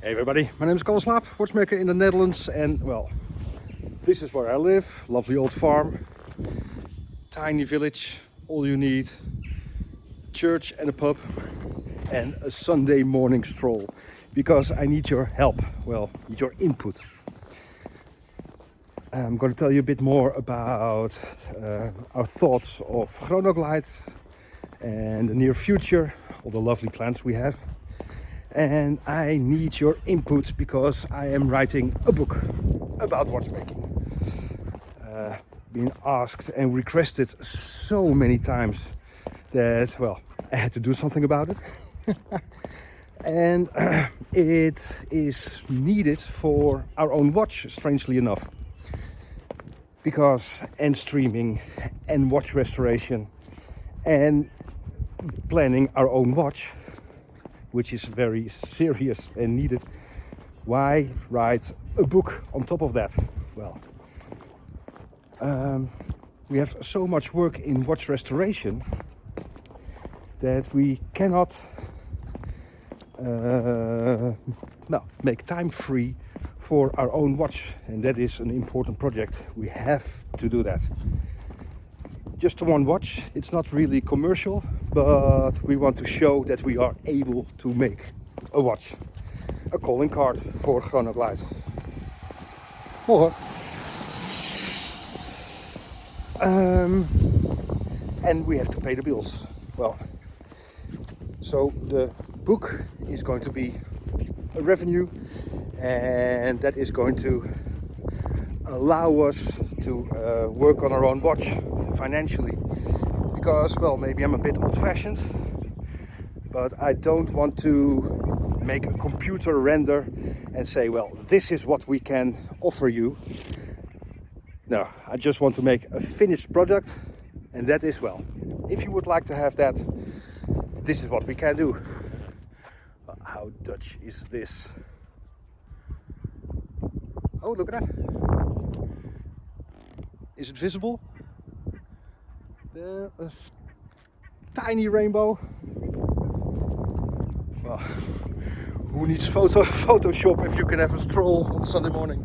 Hey everybody, my name is Kalle Slaap, watchmaker in the Netherlands, and well, this is where I live. Lovely old farm, tiny village, all you need, church and a pub, and a Sunday morning stroll, because I need your help, well, need your input. I'm going to tell you a bit more about our thoughts of Chronoglide and the near future, all the lovely plans we have. And I need your input because I am writing a book about watchmaking. Been asked and requested so many times that, well, I had to do something about it. And it is needed for our own watch, strangely enough. Because end streaming and watch restoration and planning our own watch, which is very serious and needed. Why write a book on top of that? Well, we have so much work in watch restoration that we cannot make time free for our own watch, and that is an important project. We have to do that. Just one watch, it's not really commercial, but we want to show that we are able to make a watch. A calling card for Chronoglide. Morgen. And we have to pay the bills. Well, so the book is going to be a revenue, and that is going to allow us to work on our own watch financially, because, well, maybe I'm a bit old-fashioned, but I don't want to make a computer render and say, well, this is what we can offer you. No, I just want to make a finished product, and that is, well, if you would like to have that, this is what we can do. How Dutch is this? Oh, look at that. Is it visible? There, a tiny rainbow. Well, who needs Photoshop if you can have a stroll on Sunday morning?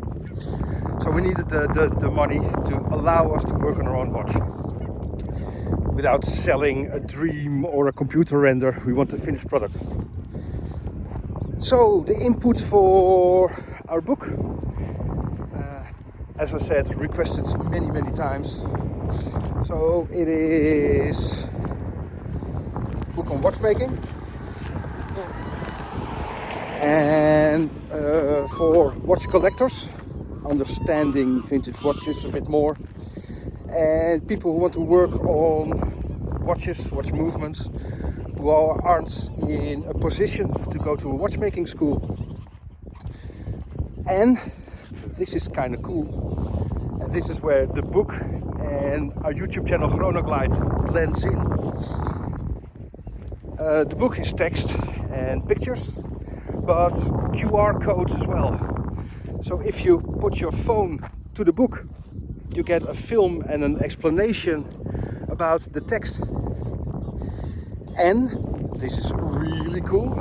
So we needed the money to allow us to work on our own watch. Without selling a dream or a computer render, we want a finished product. So the input for our book, as I said, requested many times. So it is a book on watchmaking, and for watch collectors, understanding vintage watches a bit more, and people who want to work on watches, watch movements, who aren't in a position to go to a watchmaking school. And this is kind of cool, and this is where the book and our YouTube channel Chronoglide blends in. The book is text and pictures, but QR codes as well. So if you put your phone to the book, you get a film and an explanation about the text. And this is really cool.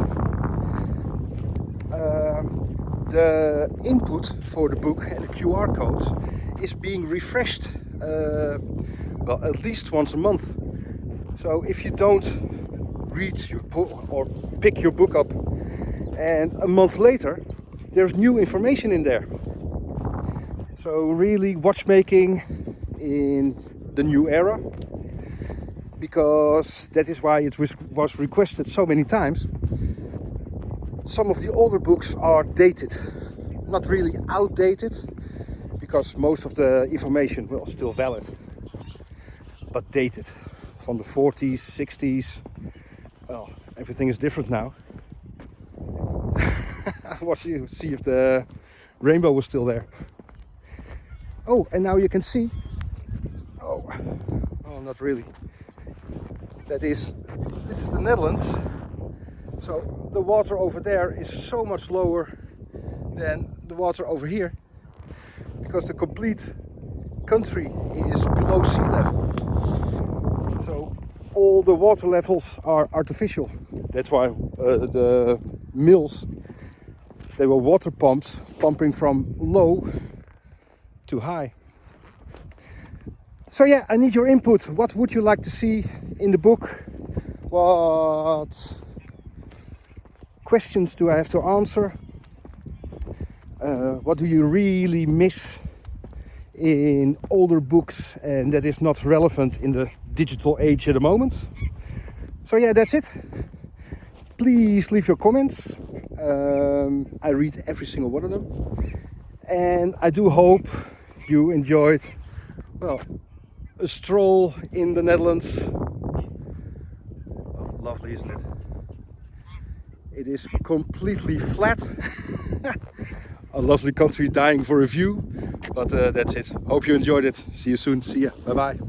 The input for the book and the QR codes is being refreshed, well, at least once a month. So if you don't read your book or pick your book up, and a month later there's new information in there. So really watchmaking in the new era, because that is why it was requested so many times. Some of the older books are dated, not really outdated, because most of the information, well, still valid, but dated from the 40s, 60s. Well, everything is different now. I want to see if the rainbow was still there. Oh, and now you can see. Oh, not really. This is the Netherlands. So the water over there is so much lower than the water over here, because the complete country is below sea level. So all the water levels are artificial. That's why the mills They were water pumps pumping from low to high. So yeah, I need your input. What would you like to see in the book? What questions do I have to answer? What do you really miss in older books and that is not relevant in the digital age at the moment? So yeah, that's it. Please leave your comments. I read every single one of them. And I do hope you enjoyed, well, a stroll in the Netherlands. Oh, lovely, isn't it? It is completely flat. A lovely country dying for a view. But that's it. Hope you enjoyed it. See you soon. See ya. Bye bye.